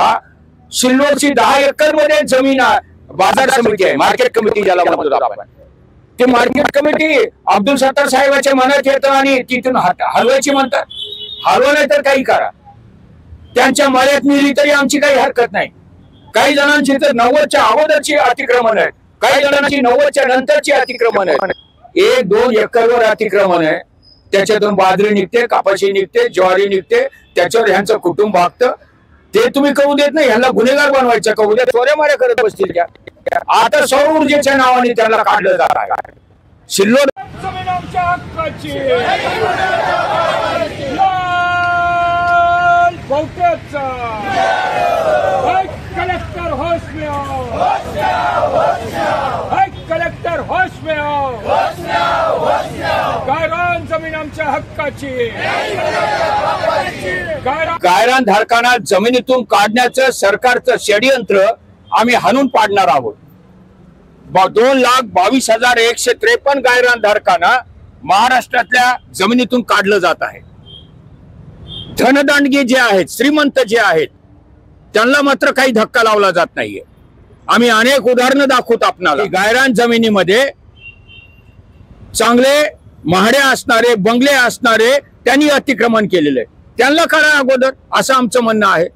नका। सिल्लोडची 10 एकर मध्ये जमीन बाजार समिती आहे, मार्केट कमिटी ज्याला म्हणतो आपण, ते मार्केट कमिटी अब्दुल सत्तार साहेबांच्या मनात येतं आणि तिथून हलवायची म्हणतात। हलवा नाही तर काही करा, त्यांच्या मळ्यात मिली तरी आमची काही हरकत नाही। काही जणांची तर 90च्या अगोदरची अतिक्रमण आहे, काही जणांची 90च्या नंतरची अतिक्रमण आहे। 1-2 एकरवर अतिक्रमण आहे, त्याच्यातून बाजरी निघते, कापाशी निघते, ज्वारी निघते, त्याच्यावर ह्यांचं कुटुंब भागतं। ते तुम्ही करू देत नाही, ह्यांना गुन्हेगार बनवायचं का? उद्या चोऱ्यामाऱ्या करत बसतील त्या। आता सौर ऊर्जेच्या नावाने त्याला काढलं जात आहे। सिल्लोड जमीन आमच्या हक्काची, बहुतेकचा कलेक्टर होश में आओ, कलेक्टर होश में आओ, गायरान जमीन आमच्या हक्काची। गायरान धारकांना जमिनीतून काढण्याचं सरकारचं षडयंत्र आम्ही हाणून पाडणार आहोत। 2,22,153 गायरान धारकांना महाराष्ट्रातल्या जमिनीतून काढलं जात आहे। धनदांडगे जे आहेत, श्रीमंत जे आहेत, त्यांना मात्र काही धक्का लावला जात नाहीये। आम्ही अनेक उदाहरणं दाखवत आपणाला। गायरान जमिनीमध्ये चांगले महाडे असणारे, बंगले असणारे त्यांनी अतिक्रमण केलेले, त्यांना करा अगोदर, असं आमचं म्हणणं आहे।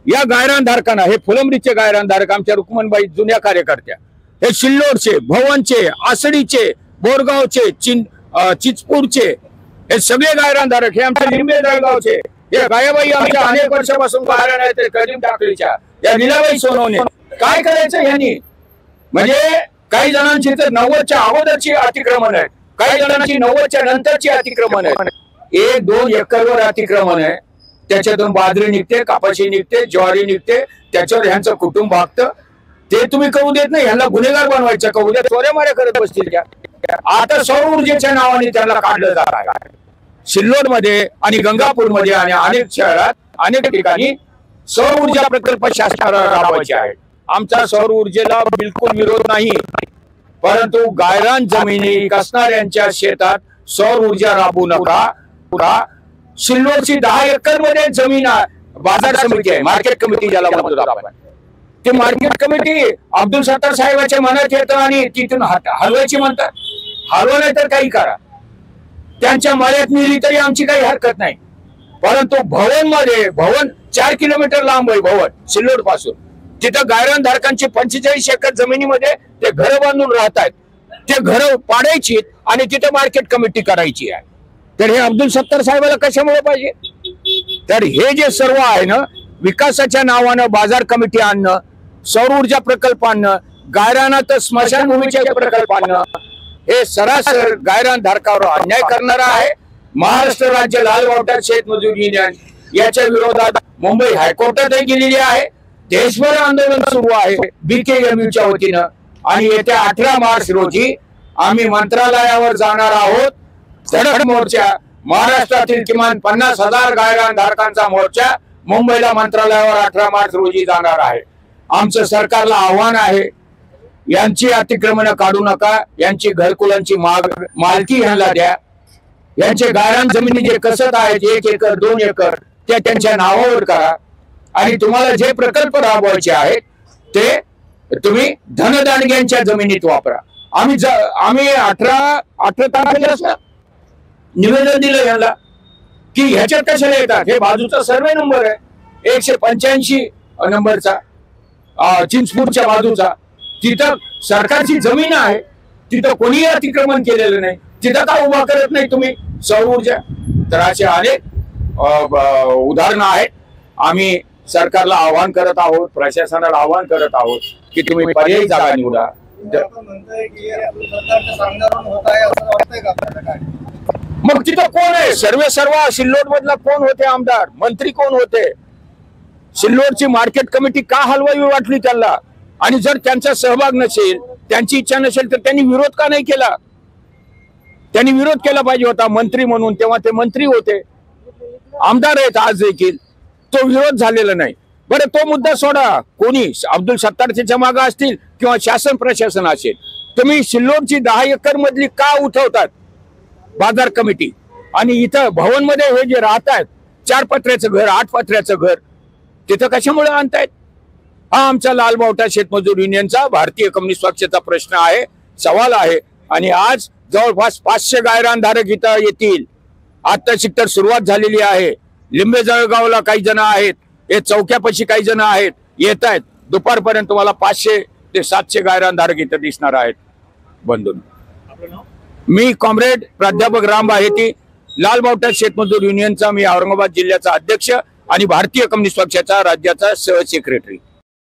या गायरान धारकांना, हे फुलंब्रीचे गायरान धारक, आमच्या रुक्मणबाई जुन्या कार्यकर्त्या, हे सिल्लोडचे, भवनचे, आसडीचे, बोरगावचे, चिचपूरचे, हे सगळे गायरान धारक, हे आमच्या लिंबे जळगावचे, हे गायबाई आमच्या अनेक वर्षापासून गायरान आहेत, कदीम टाकळीच्या, या लीलाबाई सोनवणे, काय करायचं यांनी? म्हणजे काही जणांची तर 90च्या अगोदरची अतिक्रमण आहे, काही जणांची 90च्या नंतरची अतिक्रमण आहे। 1-2 एकरवर अतिक्रमण आहे, त्याच्यातून बाजरी निघते, कापाशी निघते, ज्वारी निघते, त्याच्यावर ह्यांचं कुटुंब भागतं। ते तुम्ही करू देत नाही, ह्यांना गुन्हेगार बनवायचं का? उद्या चोऱ्यामाऱ्या करत बसतील त्या। आता सौर ऊर्जेच्या नावाने त्याला काढलं जात आहे। सिल्लोडमध्ये आणि गंगापूरमध्ये आणि अनेक शहरात, अनेक ठिकाणी सौर ऊर्जा प्रकल्प शासनाला राबवायचे आहेत। आमचा सौर ऊर्जेला बिलकुल विरोध नाही, परंतु गायरान जमिनी कसणाऱ्यांच्या शेतात सौर ऊर्जा राबवू नका। सिल्लोडची 10 एकर मध्ये जमीन बाजार समिती आहे, मार्केट कमिटी ज्याला म्हणतो आपण, ते मार्केट कमिटी अब्दुल सत्तार साहेबांच्या मनात येतं आणि तिथून हलवायची म्हणतात। हलवा नाही तर काही करा, त्यांच्या मळ्यात मिली तरी आमची काही हरकत नाही। परंतु भवन 4 किलोमीटर लांब आहे, भवन सिल्लोड पासून, तिथं गायरान धारकांची 45 एकर जमिनीमध्ये ते घर बांधून राहतात। ते घर पाडायची आणि तिथे मार्केट कमिटी करायची आहे। तर हे अब्दुल सत्तार साहेबाला कशामुळे पाहिजे? तर हे जे सर्व आहे ना, विकासाच्या नावानं बाजार कमिटी आणणं, सौर ऊर्जा प्रकल्प आणणं, गायरानात स्मशानभूमीचे प्रकल्प आणणं, हे सरासर गायरान धारकावर अन्याय करणारा आहे। महाराष्ट्र राज्य लाल वॉटर शेतमजूर युनियन याच्या विरोधात मुंबई हायकोर्टातही गेलेली आहे। देशभर आंदोलन सुरू आहे BKMUच्या वतीनं, आणि येत्या 18 मार्च रोजी आम्ही मंत्रालयावर जाणार आहोत। धडक मोर्चा, महाराष्ट्रातील किमान 50,000 गायरान धारकांचा मोर्चा मुंबईला मंत्रालयावर 18 मार्च रोजी जाणार आहे। आमचं सरकारला आव्हान आहे, यांची अतिक्रमण काढू नका, यांची घरकुलांची मालकी ह्यांना द्या। यांचे गायरान जमिनी जे कसत आहेत 1 एकर 2 एकर त्या त्यांच्या नावावर करा, आणि तुम्हाला जे प्रकल्प राबवायचे आहेत ते तुम्ही धनदांडग्यांच्या जमिनीत वापरा। आम्ही 18 तारखेला निवेदन दिलं यांना की ह्याच्यात कशाला येतात, हे बाजूचा सर्वे नंबर आहे 185 नंबरचा, चिंचपूरच्या बाजूचा, तिथं सरकारची जमीन आहे, तिथं कोणीही अतिक्रमण केलेलं नाही, तिथं का उभा करत नाही तुम्ही सौर ऊर्जा? तर असे अनेक उदाहरणं आहेत। आम्ही सरकारला आवाहन करत आहोत, प्रशासनाला आवाहन करत आहोत की तुम्ही पर्यायी जागा निवडा। मग तिथं कोण आहे? सर्व सिल्लोड मधला कोण होते आमदार, मंत्री कोण होते? सिल्लोडची मार्केट कमिटी का हलवावी वाटली त्यांना? आणि जर त्यांचा सहभाग नसेल, त्यांची इच्छा नसेल, तर त्यांनी विरोध का नाही केला? त्यांनी विरोध केला पाहिजे होता मंत्री म्हणून, तेव्हा ते मंत्री होते, आमदार आहेत आज देखील, तो विरोध झालेला नाही। बरं, तो मुद्दा सोडा, कोणी अब्दुल सत्तारच्या मागे असतील किंवा शासन प्रशासन असेल, तुम्ही सिल्लोडची 10 एकर मधली का उठवतात बाजार कमिटी? आणि इथं भवन मध्ये हे जे राहतात 4 पत्र्याचं घर, 8 पत्र्याचं घर, तिथं कशामुळे आणतायत? हा आमचा लालबावटा शेतमजूर युनियनचा भारतीय कम्युनिस्ट पक्षाचा प्रश्न आहे, सवाल आहे. आणि आज जवळपास 500 गायरानधारक इथं येतील. आता शिकतर सुरुवात झालेली आहे. लिंबे जळगावला काही जण आहेत, हे चौक्यापाशी काही जण आहेत, येत आहेत. दुपारपर्यंत तुम्हाला 500 ते 700 गायरानधारक इथं दिसणार आहेत. बंधून मी कॉम्रेड प्राध्यापक राम बाहेती, लालबावटा शेतमजूर युनियनचा मी औरंगाबाद जिल्ह्याचा अध्यक्ष आणि भारतीय कम्युनिस्ट पक्षाचा राज्याचा सह सेक्रेटरी.